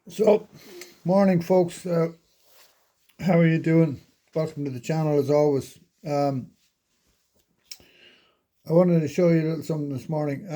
So, morning, folks. How are you doing? Welcome to the channel as always. I wanted to show you a little something this morning.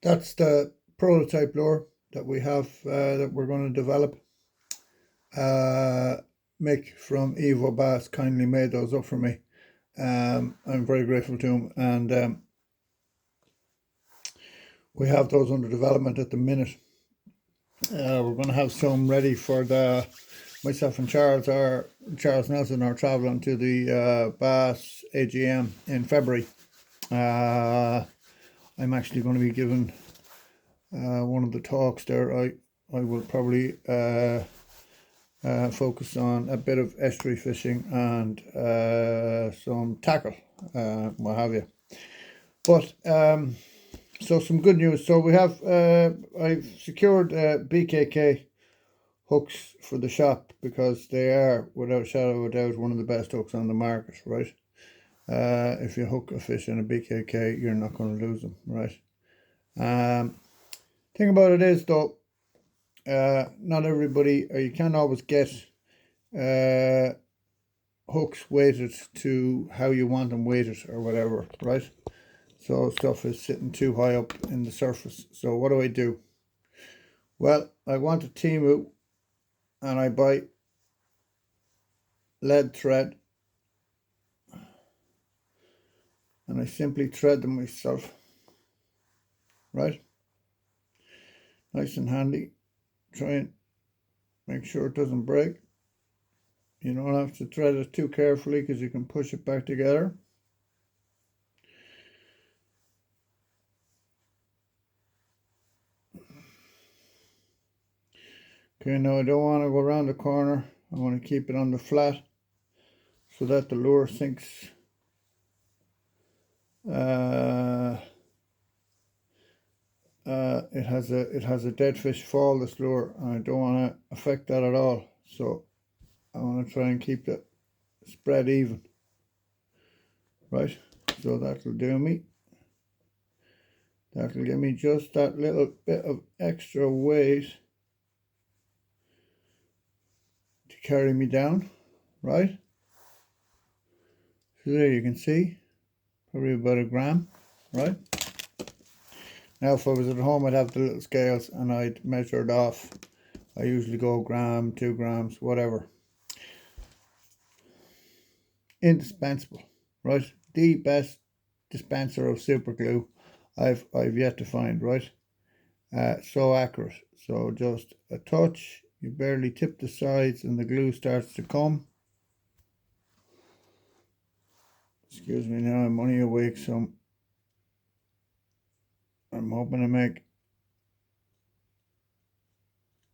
That's the prototype lure that we have that we're going to develop. Mick from Evo Bass kindly made those up for me. I'm very grateful to him, and we have those under development at the minute. We're going to have some ready for myself and Charles Nelson are traveling to the Bass AGM in February. I'm actually going to be giving one of the talks there. I will probably focus on a bit of estuary fishing and some tackle, what have you. But so some good news. So we have I've secured BKK hooks for the shop because they are, without a shadow of a doubt, one of the best hooks on the market, right? If you hook a fish in a BKK, you're not going to lose them, right? Thing about it is though, not everybody, or you can't always get hooks weighted to how you want them weighted or whatever, right? So stuff is sitting too high up in the surface. So what do? Well, I want a Temu and I buy lead thread and I simply thread them myself, right? Nice and handy. Try and make sure it doesn't break. You don't have to thread it too carefully because you can push it back together. Okay, now I don't want to go around the corner. I want to keep it on the flat so that the lure sinks it has a dead fish fall, this lure, and I don't want to affect that at all. So I want to try and keep it spread even, right? So that'll do me. That'll give me just that little bit of extra weight to carry me down, right? So there you can see, probably about a gram, right? Now if I was at home, I'd have the little scales and I'd measure it off. I usually go gram, 2 grams, whatever. Indispensable, right? The best dispenser of super glue I've yet to find, right? So accurate. So just a touch, you barely tip the sides and the glue starts to come. Excuse me now, I'm only awake, so I'm hoping to make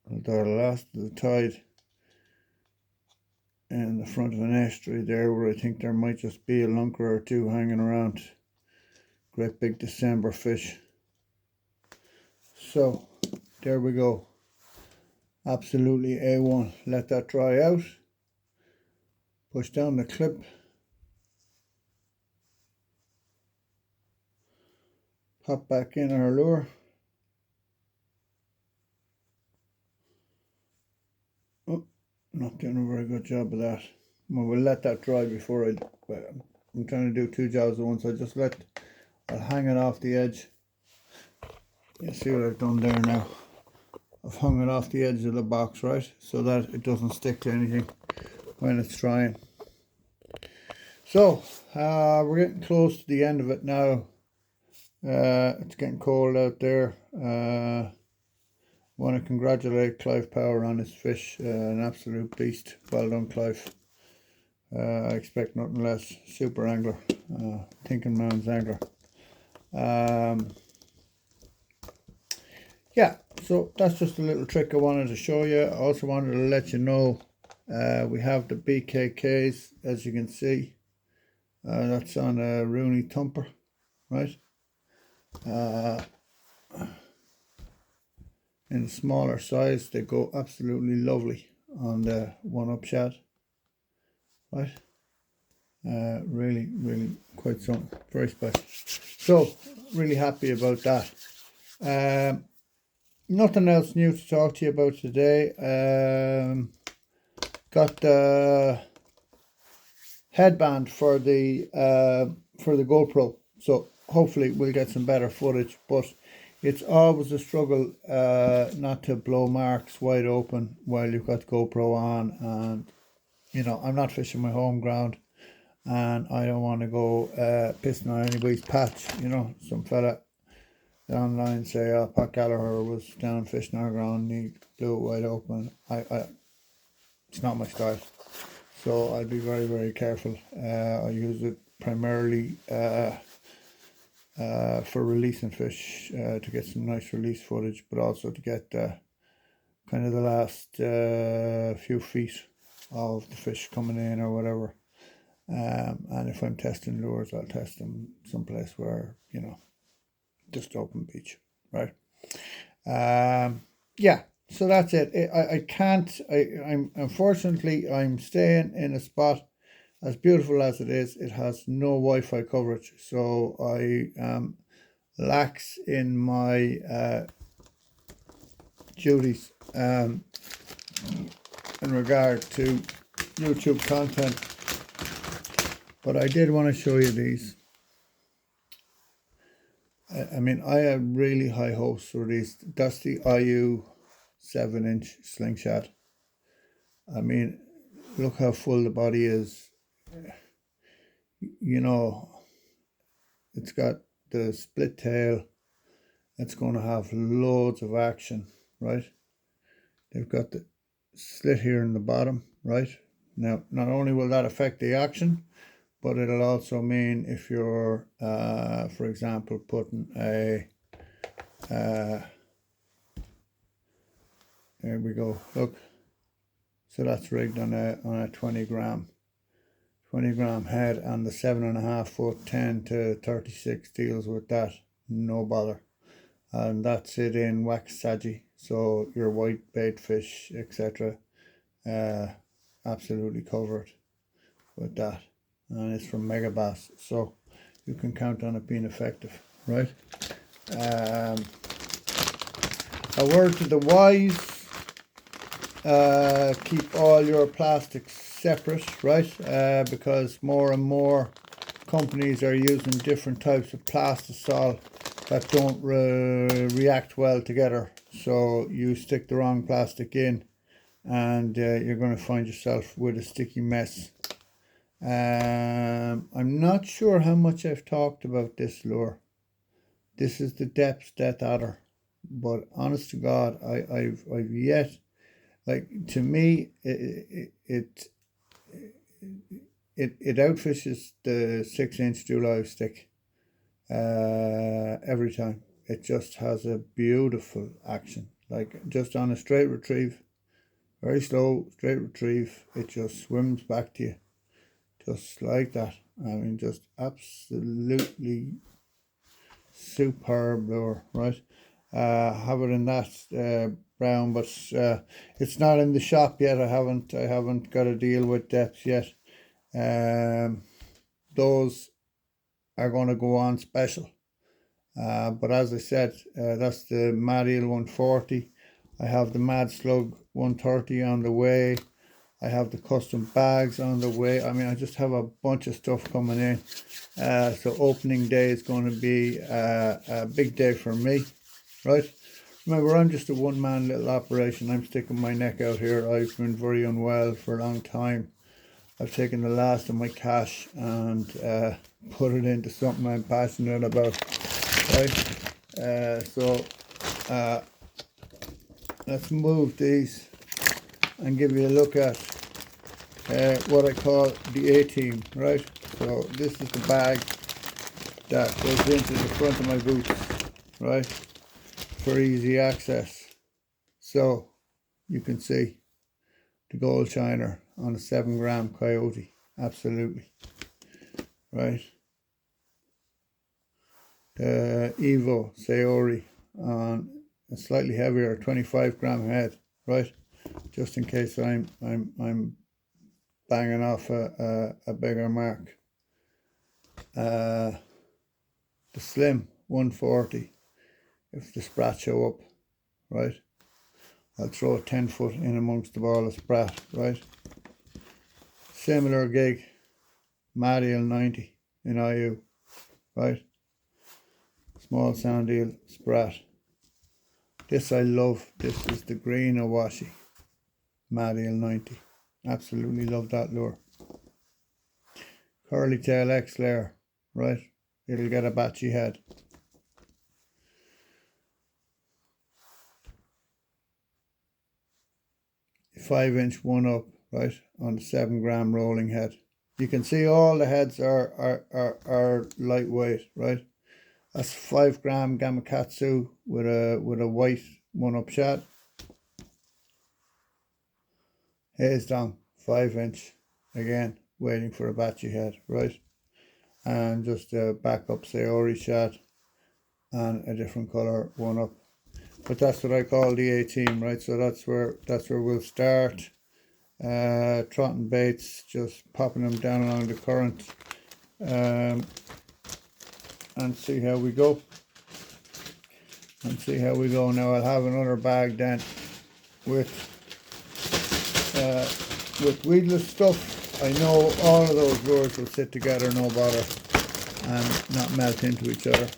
the last of the tide in the front of an estuary there where I think there might just be a lunker or two hanging around. Great big December fish. So there we go. Absolutely A1. Let that dry out. Push down the clip. Pop back in our lure. Oh, not doing a very good job of that. Well, we'll let that dry before I'm trying to do 2 jobs at once. I'll hang it off the edge. You see what I've done there now? I've hung it off the edge of the box, right? So that it doesn't stick to anything when it's drying. So, we're getting close to the end of it now. It's getting cold out there. Want to congratulate Clive Power on his fish. An absolute beast. Well done, Clive. I expect nothing less. Super angler. Thinking man's angler. Yeah, so that's just a little trick I wanted to show you. I also wanted to let you know we have the BKKs, as you can see. That's on a Rooney Thumper, right? In smaller size, they go absolutely lovely on the 1-up shad, right? Really, really quite something, very special. So, really happy about that. nothing else new to talk to you about today. Got the headband for the GoPro, so hopefully we'll get some better footage. But it's always a struggle not to blow marks wide open while you've got GoPro on, and you know I'm not fishing my home ground, and I don't want to go pissing on anybody's patch. You know, some fella online say, "Oh, Pat Gallagher was down fishing our ground and he blew it wide open." It's not my style, so I'll be very, very careful. I use it primarily for releasing fish to get some nice release footage, but also to get kind of the last few feet of the fish coming in or whatever. And if I'm testing lures, I'll test them someplace where, you know, just open beach, right? Yeah, so that's it. I'm unfortunately, I'm staying in a spot as beautiful as it is. It has no Wi-Fi coverage, so I am lax in my duties in regard to YouTube content. But I did want to show you these. I mean, I have really high hopes for these. That's the IU 7-inch slingshot. I mean, look how full the body is. You know, it's got the split tail. It's going to have loads of action, right? They've got the slit here in the bottom, right? Now, not only will that affect the action, but it'll also mean if you're, for example, putting a, there we go, look. So that's rigged on a 20 gram head, and the 7.5 foot 10 to 36 deals with that, no bother. And that's it in wax Saji, so your white bait fish, etc. Absolutely covered with that, and it's from Megabass, so you can count on it being effective, right? A word to the wise: keep all your plastics separate, right? Because more and more companies are using different types of plastisol that don't react well together. So you stick the wrong plastic in, and you're going to find yourself with a sticky mess. I'm not sure how much I've talked about this lure. This is the Depths Death Adder, but honest to God, I've yet, like, to me, it outfishes the 6-inch Dual Live stick every time. It just has a beautiful action, like just on a straight retrieve, very slow straight retrieve, it just swims back to you just like that. I mean, just absolutely superb lure, right? Have it in that brown, but it's not in the shop yet. I haven't got a deal with Depths yet. Those are going to go on special. But as I said, that's the Mad Eel 140. I have the Mad Slug 130 on the way. I have the custom bags on the way. I mean, I just have a bunch of stuff coming in. So opening day is going to be a big day for me, right? Remember, I'm just a one-man little operation. I'm sticking my neck out here. I've been very unwell for a long time. I've taken the last of my cash and put it into something I'm passionate about, right? So let's move these and give you a look at what I call the A-team, right? So this is the bag that goes into the front of my boots, right, for easy access. So you can see the gold shiner on a 7 gram Coyote, absolutely, right? The Evo Sayori on a slightly heavier 25 gram head, right? Just in case I'm banging off a bigger mark. The Slim 140, if the sprats show up, right? I'll throw a 10 foot in amongst the ball of sprat, right? Similar gig, Madiel 90 in IU, right? Small sound eel, sprat. This I love. This is the green Awashi, Madiel 90. Absolutely love that lure. Curly tail X layer, right? It'll get a batchy head. A 5-inch one up, right, on the 7 gram rolling head. You can see all the heads are lightweight, right? That's 5 gram Gamakatsu with a white one up shad. Haze down, 5-inch, again, waiting for a batchy head, right? And just a backup Sayori shad and a different colour one up. But that's what I call the A team, right? So that's where we'll start. Trotting baits, just popping them down along the current, and see how we go. Now I'll have another bag then with weedless stuff. I know all of those lures will sit together, no bother, and not melt into each other.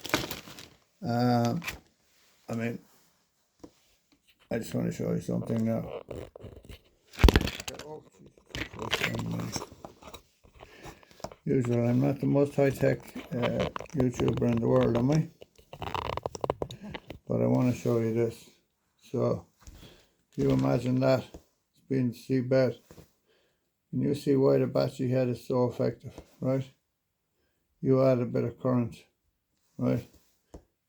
I mean, I just want to show you something now. Usually I'm not the most high-tech YouTuber in the world, am I? But I want to show you this. So, if you imagine that, it's been seabed, and you see why the batchy head is so effective, right? You add a bit of current, right?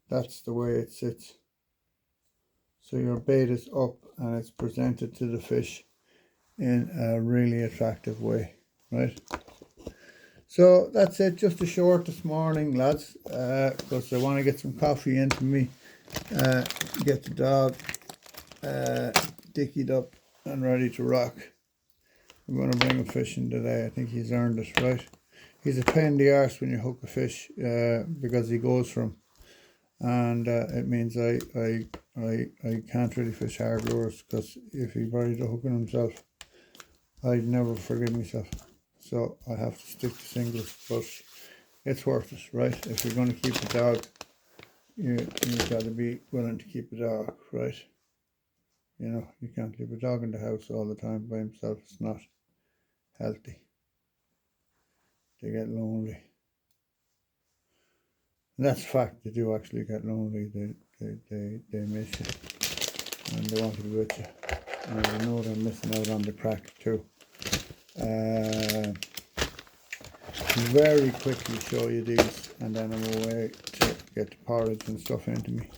That's the way it sits. So your bait is up and it's presented to the fish in a really attractive way, right? So that's it, just a short this morning, lads, because I want to get some coffee into me, get the dog dickied up and ready to rock. I'm going to bring him fishing today. I think he's earned it, right? He's a pain in the arse when you hook a fish, because he goes from, and it means I can't really fish hard lures, because if he buried the hook in himself, I'd never forgive myself. So I have to stick to singles, but it's worth it, right? If you're going to keep a dog, you've got to be willing to keep a dog, right? You know, you can't leave a dog in the house all the time by himself. It's not healthy. They get lonely. And that's a fact. They do actually get lonely. They miss you, and they want to be with you. And I know they're missing out on the crack too. Very quickly show you these, and then I'm away to get the porridge and stuff into me.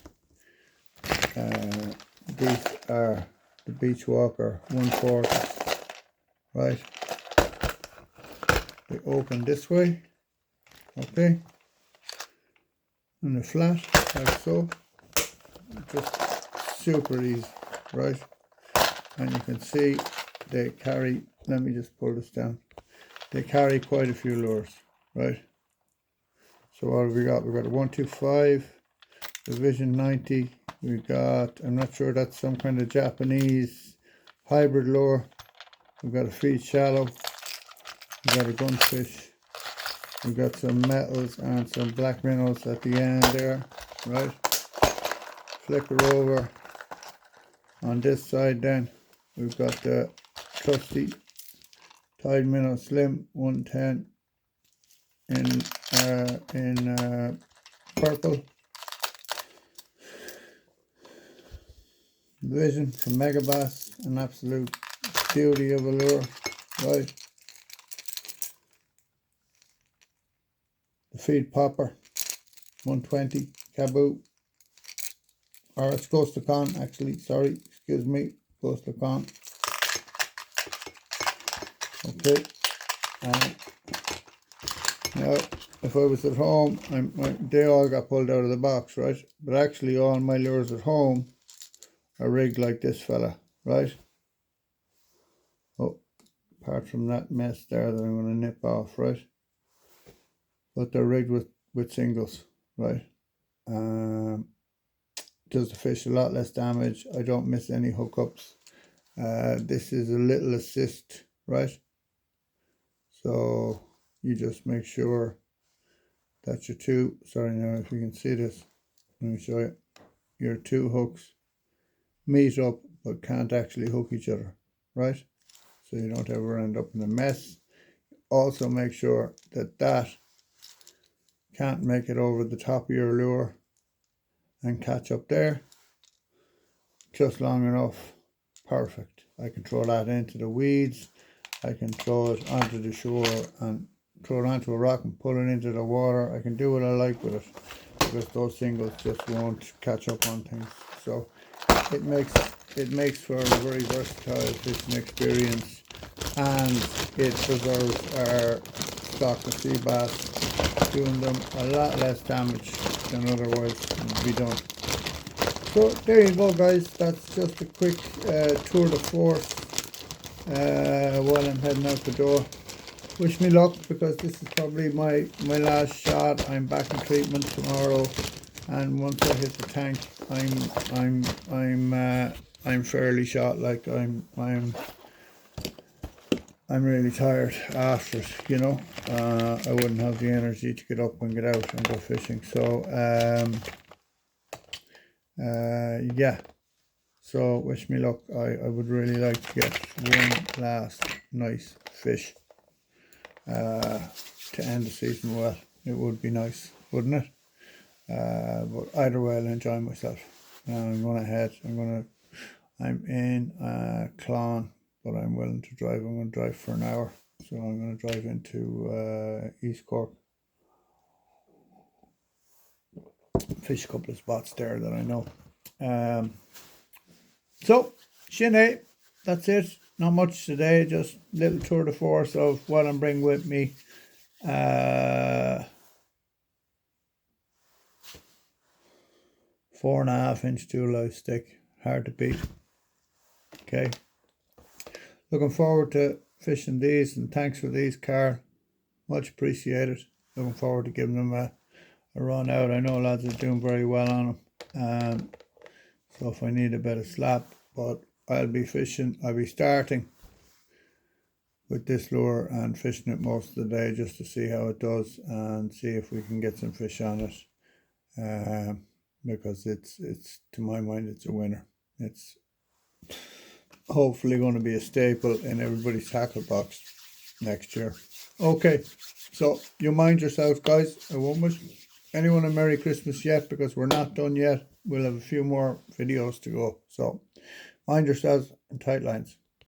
These are the Beach Walker 140s, right? They open this way, okay, and they're flat like so, just super easy, right? And you can see they carry, let me just pull this down, they carry quite a few lures, right? So what have we got? We've got a 125, the Vision 90, we got, I'm not sure, that's some kind of Japanese hybrid lure. We've got a feed shallow, we've got a gunfish, we've got some metals and some black minnows at the end there, right? Flicker over. On this side then, we've got the trusty Tide Minnow Slim 110 in purple. Vision from Megabass, an absolute beauty of a lure, right? The Feed Popper 120 Caboo, or it's Ghost of Con actually, sorry, excuse me, Ghost of Con. Okay, now if I was at home, they all got pulled out of the box, right? But actually all my lures at home are rigged like this fella, right? Oh, apart from that mess there that I'm going to nip off, right? But they're rigged with singles, right? does the fish a lot less damage. I don't miss any hookups. This is a little assist, right? So you just make sure that your two, sorry now if you can see this, let me show you, your two hooks meet up but can't actually hook each other, right? So you don't ever end up in a mess. Also make sure that that can't make it over the top of your lure and catch up there. Just long enough. Perfect. I can throw that into the weeds. I can throw it onto the shore and throw it onto a rock and pull it into the water. I can do what I like with it because those singles just won't catch up on things. So it makes for a very versatile fishing experience, and it preserves our stock of sea bass, doing them a lot less damage than otherwise would be done. So there you go, guys. That's just a quick tour de force while I'm heading out the door. Wish me luck, because this is probably my last shot. I'm back in treatment tomorrow, and once I hit the tank, I'm fairly shot. Like I'm really tired after it, you know. I wouldn't have the energy to get up and get out and go fishing. So yeah, so wish me luck. I would really like to get one last nice fish to end the season well. It would be nice, wouldn't it? But either way, I'll enjoy myself. I'm going to head. I'm in Clon, but I'm willing to drive. I'm going to drive for an hour, so I'm going to drive into East Cork. Fish a couple of spots there that I know. So Shinny, that's it. Not much today, just little tour de force of what I'm bringing with me. 4.5 inch 2-live stick, hard to beat. Okay, looking forward to fishing these, and thanks for these, Carl, much appreciated. Looking forward to giving them a run out. I know lads are doing very well on them, so if I need a bit of slap, but I'll be starting with this lure and fishing it most of the day just to see how it does and see if we can get some fish on it, because it's to my mind it's a winner. It's hopefully going to be a staple in everybody's tackle box next year. Okay, so you mind yourself, guys. I won't wish anyone a Merry Christmas yet, because we're not done yet. We'll have a few more videos to go, so mind yourselves and tight lines.